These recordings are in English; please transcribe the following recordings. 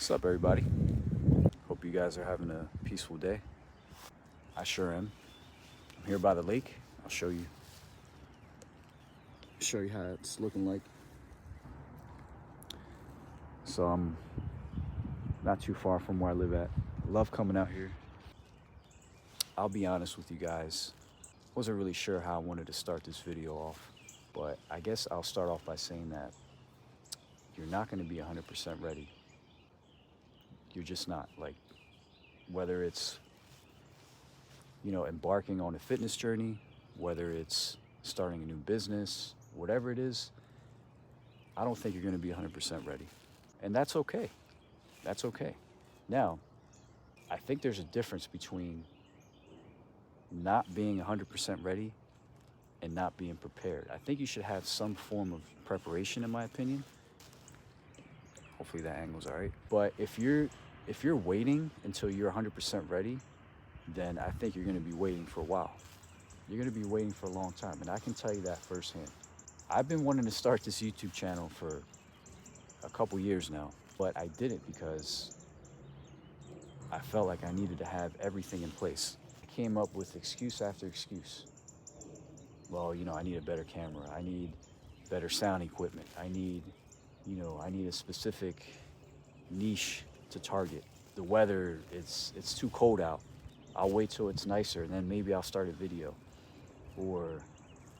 What's up, everybody? Hope you guys are having a peaceful day. I sure am. I'm here by the lake. I'll show you how it's looking like. So I'm not too far from where I live at. Love coming out here. I'll be honest with you guys. Wasn't really sure how I wanted to start this video off, but I guess I'll start off by saying that you're not going to be 100% ready. You're just not. Like, whether it's embarking on a fitness journey, whether it's starting a new business, whatever it is, I don't think you're going to be 100% ready. And that's okay. That's okay. Now, I think there's a difference between not being 100% ready and not being prepared. I think you should have some form of preparation, in my opinion. Hopefully that angle's all right. But if you're waiting until you're 100% ready, then I think you're going to be waiting for a while. You're going to be waiting for a long time. And I can tell you that firsthand. I've been wanting to start this YouTube channel for a couple years now, but I didn't because I felt like I needed to have everything in place. I came up with excuse after excuse. Well, I need a better camera. I need better sound equipment. I need a specific niche to target. The weather, it's too cold out. I'll wait till it's nicer and then maybe I'll start a video. Or,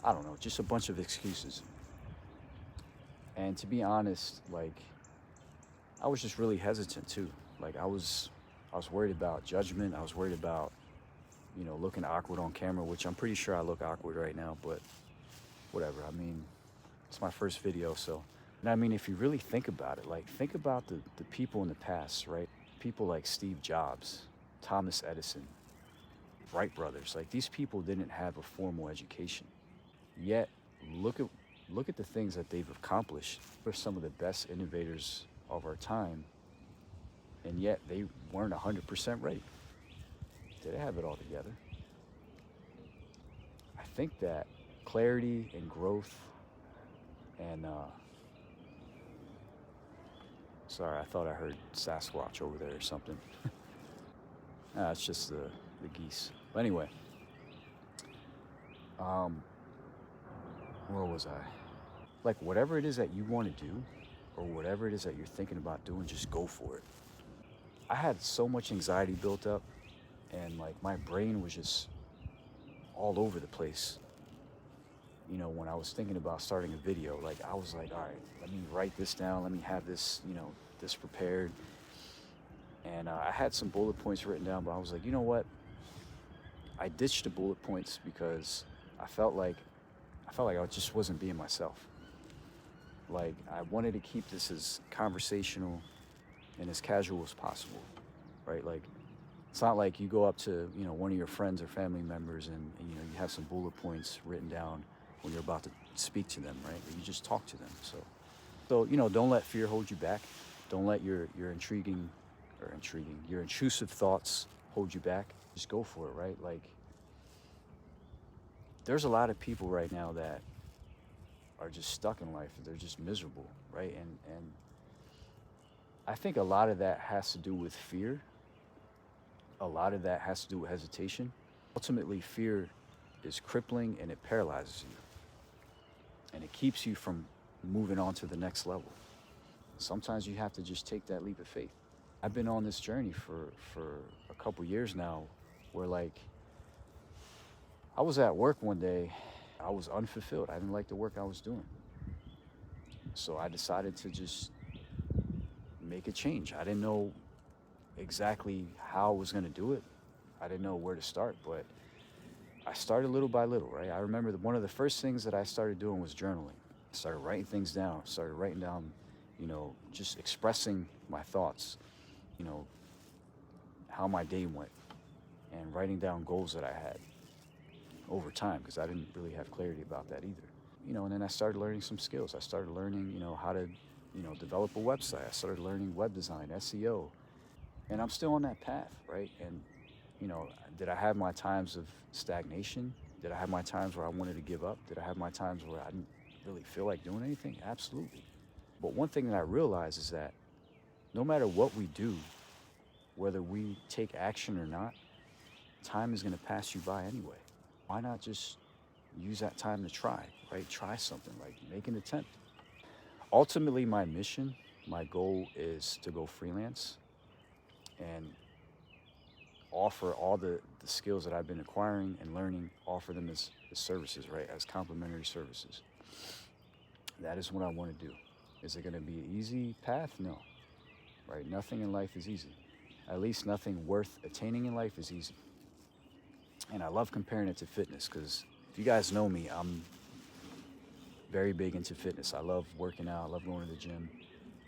I don't know, just a bunch of excuses. And to be honest, I was just really hesitant too. I was worried about judgment. I was worried about, looking awkward on camera, which I'm pretty sure I look awkward right now, but whatever. I mean, it's my first video, so. And I mean, if you really think about it, think about the people in the past, right? People like Steve Jobs, Thomas Edison, Wright brothers. These people didn't have a formal education. Yet, look at the things that they've accomplished. They're some of the best innovators of our time, and yet they weren't 100% ready. They didn't have it all together. I think that clarity and growth and sorry, I thought I heard Sasquatch over there or something. It's just the geese. But anyway, where was I? Whatever it is that you want to do, or whatever it is that you're thinking about doing, just go for it. I had so much anxiety built up, and my brain was just all over the place. When I was thinking about starting a video, I was like, all right, let me write this down. Let me have this, this prepared. And I had some bullet points written down, but I was like, you know what? I ditched the bullet points because I felt like I just wasn't being myself. I wanted to keep this as conversational and as casual as possible, right? It's not like you go up to, one of your friends or family members and you have some bullet points written down when you're about to speak to them, right? You just talk to them. So don't let fear hold you back. Don't let your intrusive thoughts hold you back. Just go for it, right? There's a lot of people right now that are just stuck in life. They're just miserable, right? And I think a lot of that has to do with fear. A lot of that has to do with hesitation. Ultimately, fear is crippling and it paralyzes you. And it keeps you from moving on to the next level. Sometimes you have to just take that leap of faith. I've been on this journey for a couple years now where I was at work one day, I was unfulfilled. I didn't like the work I was doing. So I decided to just make a change. I didn't know exactly how I was going to do it. I didn't know where to start, but I started little by little, right? I remember one of the first things that I started doing was journaling. I started writing things down, just expressing my thoughts, how my day went, and writing down goals that I had over time, because I didn't really have clarity about that either. And then I started learning some skills. I started learning, how to, develop a website. I started learning web design, SEO, and I'm still on that path, right? And, did I have my times of stagnation? Did I have my times where I wanted to give up? Did I have my times where I didn't really feel like doing anything? Absolutely. But one thing that I realized is that no matter what we do, whether we take action or not, time is going to pass you by anyway. Why not just use that time to try, right? Try something, like make an attempt. Ultimately, my mission, my goal is to go freelance and offer all the skills that I've been acquiring and learning, offer them as services, right? As complimentary services. That is what I want to do. Is it going to be an easy path? No, right? Nothing in life is easy. At least nothing worth attaining in life is easy. And I love comparing it to fitness because if you guys know me, I'm very big into fitness. I love working out. I love going to the gym.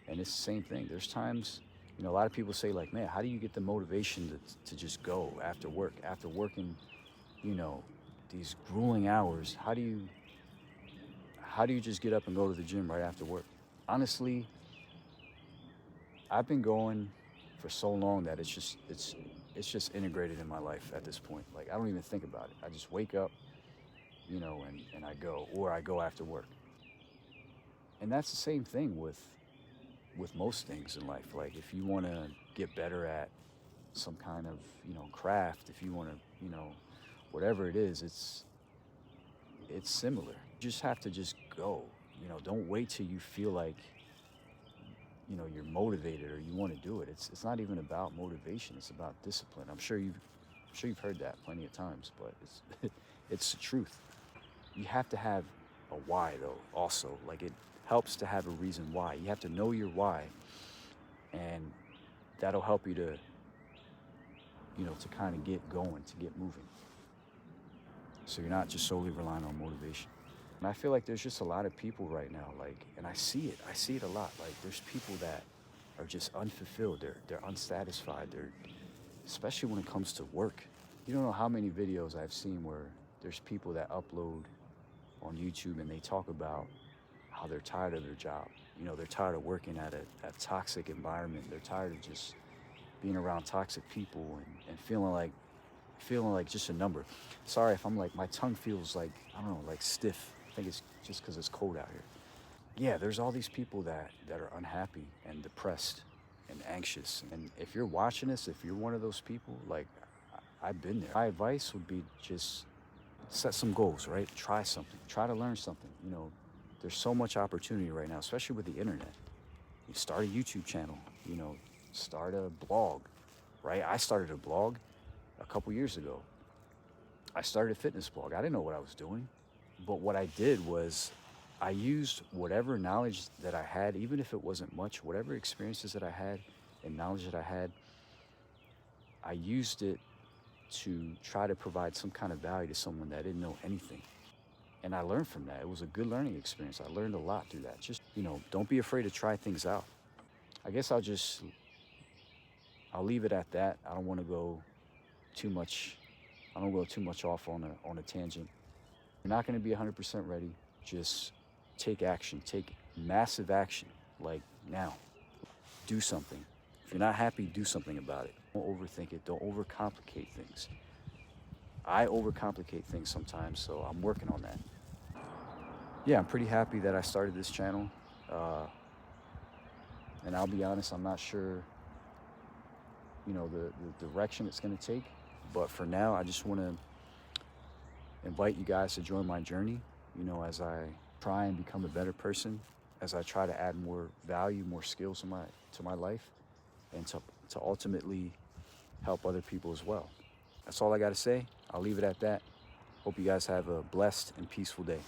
And it's the same thing. There's times, a lot of people say like, man, how do you get the motivation to just go after work? After working, these grueling hours, how do you just get up and go to the gym right after work? Honestly, I've been going for so long that it's just integrated in my life at this point. Like I don't even think about it. I just wake up, and I go, or I go after work. And that's the same thing with most things in life. Like if you want to get better at some kind of, craft, if you want to, whatever it is, it's similar. You just have to just go, don't wait till you feel like, you're motivated or you want to do it. It's not even about motivation. It's about discipline. I'm sure you've heard that plenty of times, but it's the truth. You have to have a why though, also. Like it helps to have a reason why. You have to know your why, and that'll help you to, to kind of get going, to get moving. So you're not just solely relying on motivation. And I feel like there's just a lot of people right now, and I see it a lot. Like there's people that are just unfulfilled. They're unsatisfied. Especially when it comes to work. You don't know how many videos I've seen where there's people that upload on YouTube and they talk about how they're tired of their job. They're tired of working at a toxic environment. They're tired of just being around toxic people and feeling like just a number. Sorry if I'm like, my tongue feels like, I don't know, like stiff. I think it's just because it's cold out here. Yeah, there's all these people that are unhappy and depressed and anxious. And if you're watching this, if you're one of those people, like I've been there. My advice would be just set some goals, right? Try something. Try to learn something. There's so much opportunity right now, especially with the internet. You start a YouTube channel, start a blog, right? I started a blog a couple years ago. I started a fitness blog. I didn't know what I was doing. But what I did was I used whatever knowledge that I had, even if it wasn't much, whatever experiences that I had and knowledge that I had, I used it to try to provide some kind of value to someone that didn't know anything. And I learned from that. It was a good learning experience. I learned a lot through that. Just, don't be afraid to try things out. I guess I'll leave it at that. I don't want to go too much off on a tangent. You're not going to be 100% ready. Just take action. Take massive action. Like now. Do something. If you're not happy, do something about it. Don't overthink it. Don't overcomplicate things. I overcomplicate things sometimes, so I'm working on that. Yeah, I'm pretty happy that I started this channel. And I'll be honest, I'm not sure, the direction it's going to take. But for now, I just want to invite you guys to join my journey, as I try and become a better person, as I try to add more value, more skills to my life, and to ultimately help other people as well. That's all I got to say. I'll leave it at that. Hope you guys have a blessed and peaceful day.